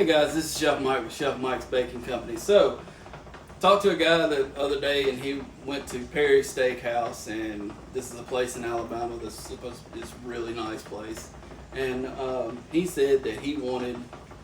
Hey guys, this is Chef Mike with Chef Mike's Baking Company. So, talked to a guy the other day, and he went to Perry's Steakhouse, and this is a place in Alabama that's supposed to be this really nice place. And he said that he wanted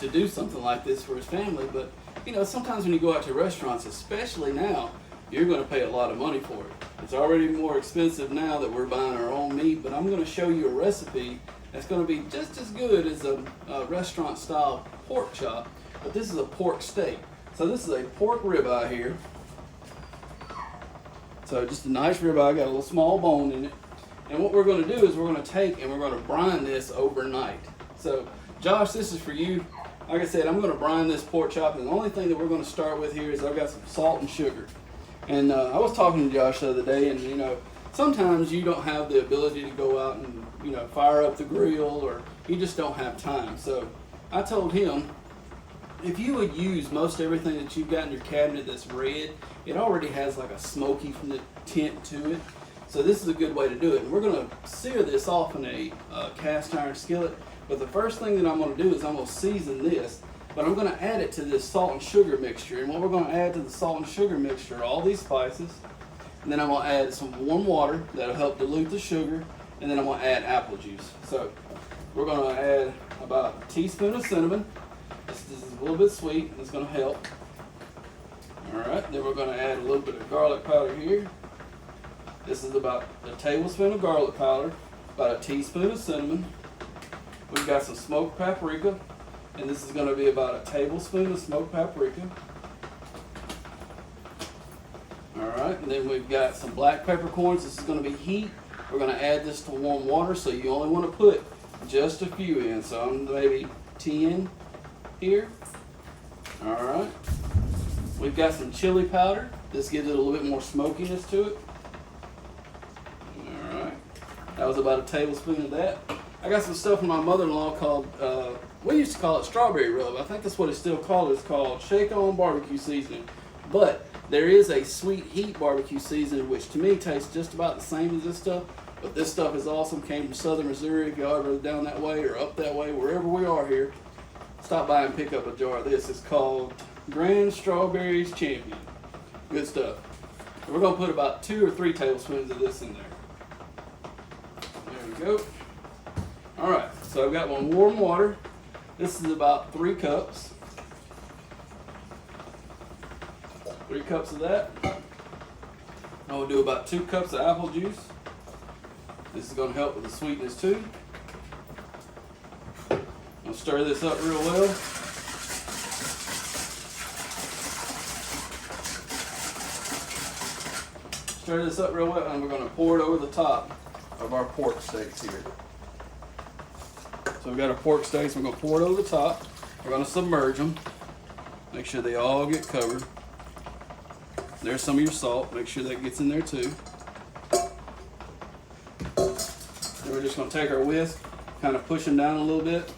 to do something like this for his family, but you know, sometimes when you go out to restaurants, especially now, you're going to pay a lot of money for it. It's already more expensive now that we're buying our own meat, but I'm going to show you a recipe that's going to be just as good as a restaurant style pork chop, but this is a pork steak. So this is a pork ribeye here. So just a nice ribeye, got a little small bone in it. And what we're going to do is we're going to take and we're going to brine this overnight. So Josh, this is for you. Like I said, I'm going to brine this pork chop, and the only thing that we're going to start with here is I've got some salt and sugar. And I was talking to Josh the other day, and you know, sometimes you don't have the ability to go out and, you know, fire up the grill, or you just don't have time. So I told him, if you would use most everything that you've got in your cabinet that's red, it already has like a smoky from the tint to it. So this is a good way to do it. And we're going to sear this off in a cast iron skillet. But the first thing that I'm going to do is I'm going to season this, but I'm going to add it to this salt and sugar mixture. And what we're going to add to the salt and sugar mixture are all these spices. And then I'm going to add some warm water that'll help dilute the sugar. And then I'm going to add apple juice. So we're going to add about a teaspoon of cinnamon. This is a little bit sweet, and it's going to help. Alright, then we're going to add a little bit of garlic powder here. This is about a tablespoon of garlic powder, about a teaspoon of cinnamon. We've got some smoked paprika, and this is going to be about a tablespoon of smoked paprika. Alright, and then we've got some black peppercorns. This is going to be heat. We're going to add this to warm water, so you only want to put just a few in. So I'm maybe 10 here. Alright. We've got some chili powder. This gives it a little bit more smokiness to it. Alright. That was about a tablespoon of that. I got some stuff from my mother-in-law called, we used to call it strawberry rub. I think that's what it's still called. It's called Shake-On barbecue seasoning. But there is a sweet heat barbecue seasoning, which to me tastes just about the same as this stuff. But this stuff is awesome. Came from Southern Missouri. If y'all ever down that way or up that way, wherever we are here, stop by and pick up a jar of this. It's called Grand Strawberries Champion. Good stuff. And we're going to put about 2 or 3 tablespoons of this in there. There we go. Alright, so I've got one warm water. This is about 3 cups. 3 cups of that. I will do about 2 cups of apple juice. This is going to help with the sweetness too. I'll stir this up real well. Stir this up real well, and we're going to pour it over the top of our pork steaks here. So we've got our pork steaks, we're going to pour it over the top. We're going to submerge them. Make sure they all get covered. There's some of your salt. Make sure that gets in there too. Then we're just going to take our whisk, kind of push them down a little bit.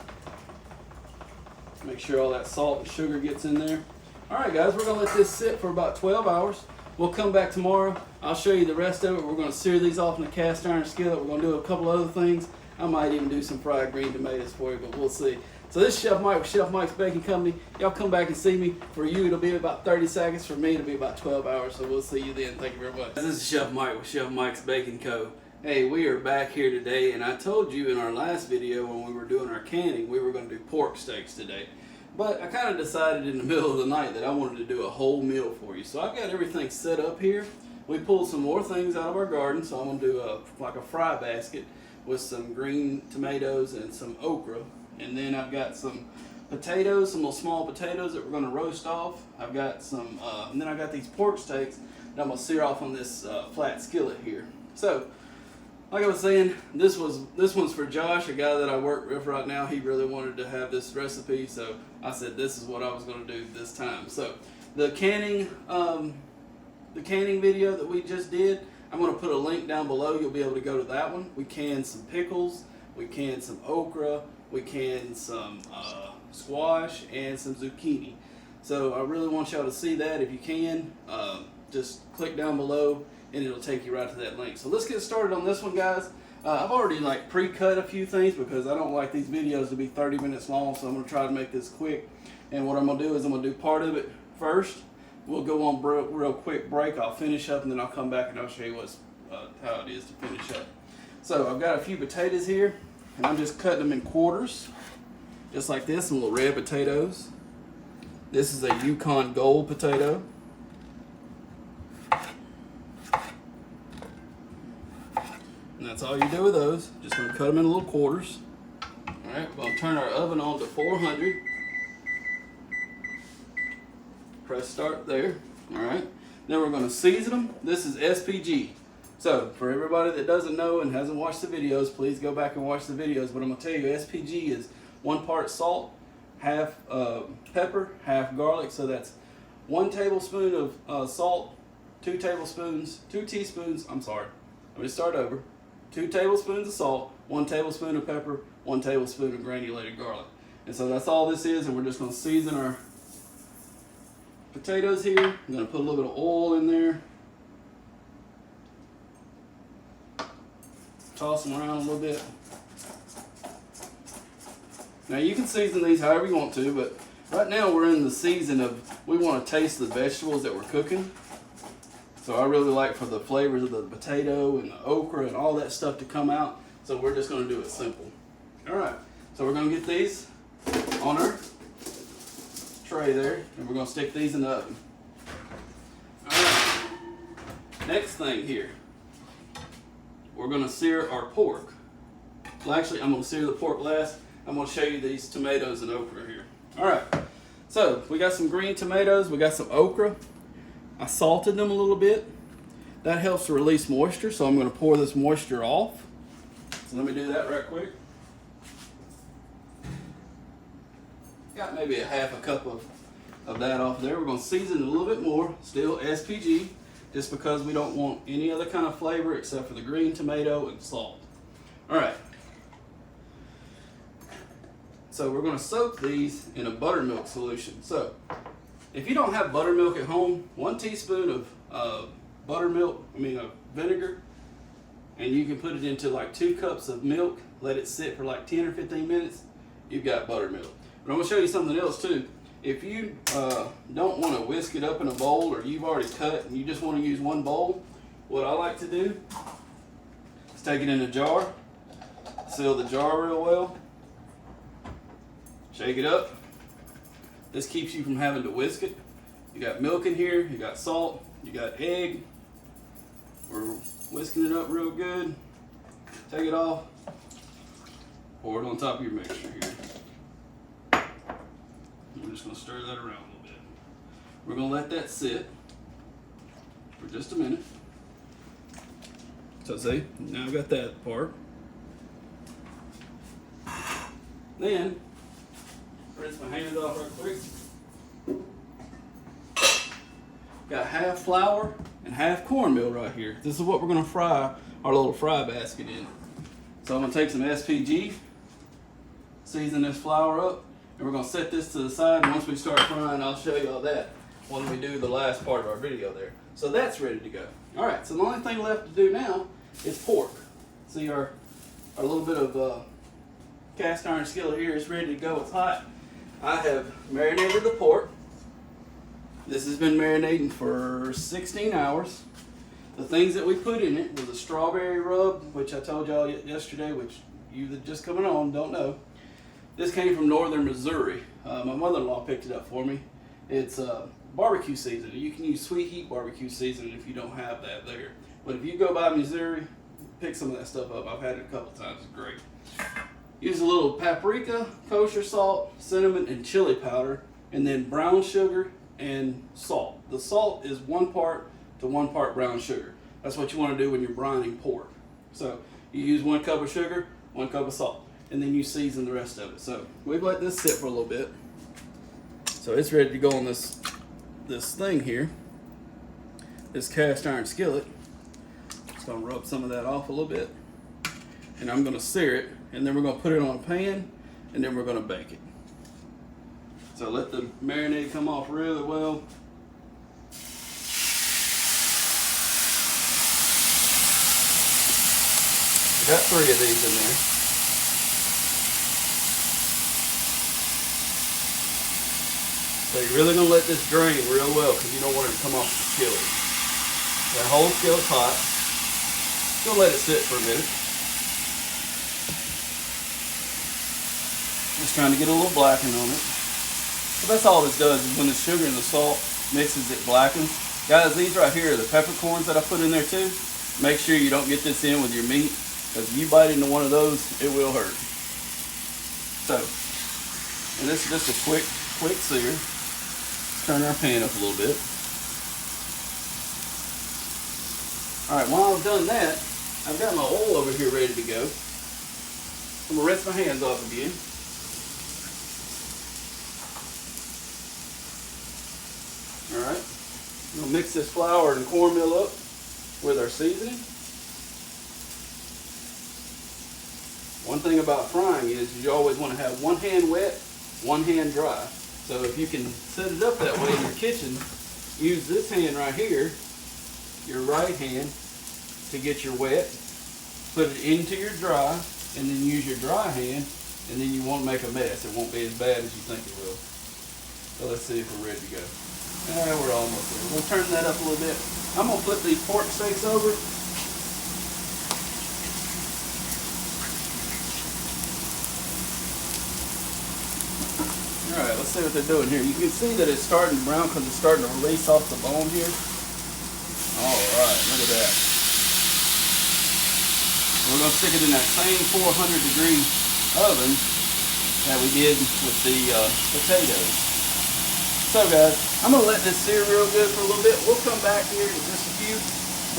Make sure all that salt and sugar gets in there. Alright guys, we're going to let this sit for about 12 hours. We'll come back tomorrow. I'll show you the rest of it. We're going to sear these off in a cast iron skillet. We're going to do a couple other things. I might even do some fried green tomatoes for you, but we'll see. So this is Chef Mike with Chef Mike's Baking Company. Y'all come back and see me. For you, it'll be about 30 seconds. For me, it'll be about 12 hours. So we'll see you then. Thank you very much. This is Chef Mike with Chef Mike's Baking Co. Hey, we are back here today, and I told you in our last video when we were doing our canning, we were going to do pork steaks today. But I kind of decided in the middle of the night that I wanted to do a whole meal for you. So I've got everything set up here. We pulled some more things out of our garden, so I'm going to do like a fry basket with some green tomatoes and some okra. And then I've got some potatoes, some little small potatoes that we're going to roast off. I've got some, and then I've got these pork steaks that I'm going to sear off on this flat skillet here. So, like I was saying, this one's for Josh, a guy that I work with right now. He really wanted to have this recipe, so I said this is what I was going to do this time. So, the canning video that we just did, I'm going to put a link down below. You'll be able to go to that one. We canned some pickles, we canned some okra, we canned some squash, and some zucchini. So I really want y'all to see that. If you can, just click down below and it'll take you right to that link. So let's get started on this one, guys. I've already pre-cut a few things because I don't like these videos to be 30 minutes long, so I'm going to try to make this quick. And what I'm gonna do is I'm gonna do part of it first. We'll go on real quick break. I'll finish up and then I'll come back and I'll show you how it is to finish up. So I've got a few potatoes here and I'm just cutting them in quarters, just like this, some little red potatoes. This is a Yukon Gold potato. And that's all you do with those. Just gonna cut them in little quarters. All right, we're gonna turn our oven on to 400. Press start there. All right. Then we're going to season them. This is SPG. So for everybody that doesn't know and hasn't watched the videos, please go back and watch the videos. But I'm going to tell you, SPG is 1 part salt, half pepper, half garlic. So that's 1 tablespoon of salt, 2 teaspoons. I'm sorry. Let me start over. 2 tablespoons of salt, 1 tablespoon of pepper, 1 tablespoon of granulated garlic. And so that's all this is. And we're just going to season our potatoes here. I'm going to put a little bit of oil in there. Toss them around a little bit. Now you can season these however you want to, but right now we're in the season of we want to taste the vegetables that we're cooking. So I really like for the flavors of the potato and the okra and all that stuff to come out. So we're just going to do it simple. All right. So we're going to get these on our tray there, and we're going to stick these in the oven. Alright, next thing here, we're going to sear our pork. Well, actually, I'm going to sear the pork last. I'm going to show you these tomatoes and okra here. Alright, so we got some green tomatoes, we got some okra. I salted them a little bit. That helps to release moisture, so I'm going to pour this moisture off. So let me do that right quick. Got maybe a half a cup of that off there. We're going to season it a little bit more, still SPG, just because we don't want any other kind of flavor except for the green tomato and salt. All right. So we're going to soak these in a buttermilk solution. So if you don't have buttermilk at home, 1 teaspoon of vinegar, and you can put it into like 2 cups of milk, let it sit for like 10 or 15 minutes, you've got buttermilk. But I'm going to show you something else too. If you don't want to whisk it up in a bowl, or you've already cut and you just want to use 1 bowl, what I like to do is take it in a jar, seal the jar real well, shake it up. This keeps you from having to whisk it. You got milk in here, you got salt, you got egg. We're whisking it up real good. Take it off, pour it on top of your mixture here. We're just going to stir that around a little bit. We're going to let that sit for just a minute. So see, now I've got that part. Then, rinse my hands off right quick. Got half flour and half cornmeal right here. This is what we're going to fry our little fry basket in. So I'm going to take some SPG, season this flour up, and we're going to set this to the side. And once we start frying, I'll show you all that when we do the last part of our video there. So that's ready to go. All right, so the only thing left to do now is pork. See our little bit of cast iron skillet here is ready to go. It's hot. I have marinated the pork. This has been marinating for 16 hours. The things that we put in it was a strawberry rub, which I told y'all yesterday, which you that just coming on don't know. This came from northern Missouri. My mother-in-law picked it up for me. It's barbecue seasoning. You can use sweet heat barbecue seasoning if you don't have that there. But if you go by Missouri, pick some of that stuff up. I've had it a couple times. It's great. Use a little paprika, kosher salt, cinnamon, and chili powder, and then brown sugar and salt. The salt is 1 part to 1 part brown sugar. That's what you want to do when you're brining pork. So you use 1 cup of sugar, 1 cup of salt, and then you season the rest of it. So we've let this sit for a little bit. So it's ready to go on this thing here, this cast iron skillet. Just gonna rub some of that off a little bit, and I'm gonna sear it, and then we're gonna put it on a pan, and then we're gonna bake it. So let the marinade come off really well. Got 3 of these in there. So you're really going to let this drain real well because you don't want it to come off the skillet. That whole skillet's hot. You'll let it sit for a minute. Just trying to get a little blackening on it. But that's all this does is when the sugar and the salt mixes, it blackens. Guys, these right here are the peppercorns that I put in there too. Make sure you don't get this in with your meat, because if you bite into one of those, it will hurt. So, and this is just a quick sear. Let's turn our pan up a little bit. All right, while I've done that, I've got my oil over here ready to go. I'm gonna rinse my hands off again. All right, I'm gonna mix this flour and cornmeal up with our seasoning. One thing about frying is you always want to have one hand wet, one hand dry. So if you can set it up that way in your kitchen, use this hand right here, your right hand, to get your wet, put it into your dry, and then use your dry hand, and then you won't make a mess. It won't be as bad as you think it will. So let's see if we're ready to go. We're almost there. We'll turn that up a little bit. I'm going to flip these pork steaks over. All right, let's see what they're doing here. You can see that it's starting to brown because it's starting to release off the bone here. All right, look at that. We're going to stick it in that same 400-degree oven that we did with the potatoes. So guys, I'm going to let this sear real good for a little bit. We'll come back here in just a few.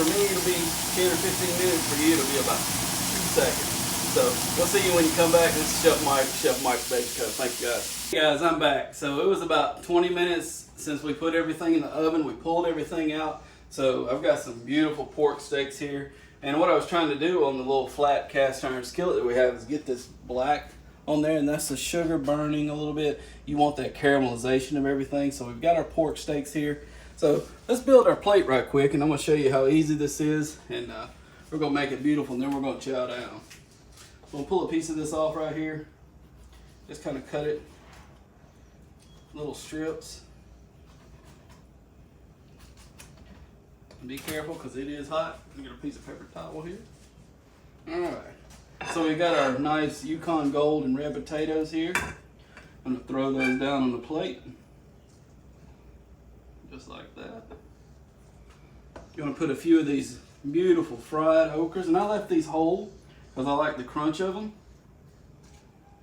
For me, it'll be 10 or 15 minutes. For you, it'll be about 2 seconds. So we'll see you when you come back. This is Chef Mike's Bake Co. Thank you guys. Hey guys, I'm back. So it was about 20 minutes since we put everything in the oven. We pulled everything out. So I've got some beautiful pork steaks here. And what I was trying to do on the little flat cast iron skillet that we have is get this black on there, and that's the sugar burning a little bit. You want that caramelization of everything. So we've got our pork steaks here. So let's build our plate right quick, and I'm going to show you how easy this is, and we're going to make it beautiful, and then we're going to chow down. I'm going to pull a piece of this off right here. Just kind of cut it little strips. And be careful because it is hot. I'm going to get a piece of paper towel here. All right. So we got our nice Yukon Gold and red potatoes here. I'm going to throw those down on the plate. Just like that. You're going to put a few of these beautiful fried okras. And I left these whole because I like the crunch of them.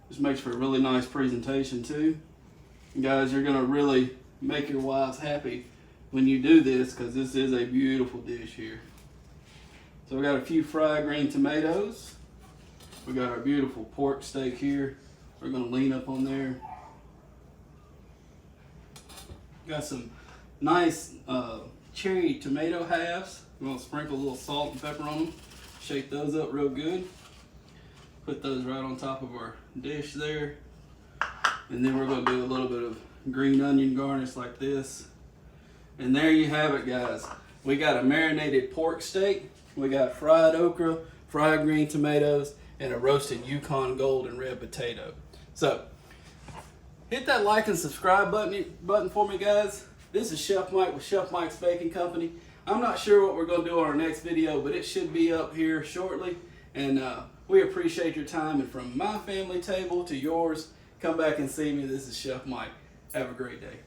Just makes for a really nice presentation too. And guys, you're going to really make your wives happy when you do this, because this is a beautiful dish here. So we got a few fried green tomatoes. We got our beautiful pork steak here. We're going to lean up on there. Got some nice cherry tomato halves. We're going to sprinkle a little salt and pepper on them. Shake those up real good. Put those right on top of our dish there. And then we're going to do a little bit of green onion garnish like this. And there you have it, guys. We got a marinated pork steak. We got fried okra, fried green tomatoes, and a roasted Yukon Gold and red potato. So, hit that like and subscribe button for me, guys. This is Chef Mike with Chef Mike's Baking Company. I'm not sure what we're going to do on our next video, but it should be up here shortly. And we appreciate your time. And from my family table to yours, come back and see me. This is Chef Mike. Have a great day.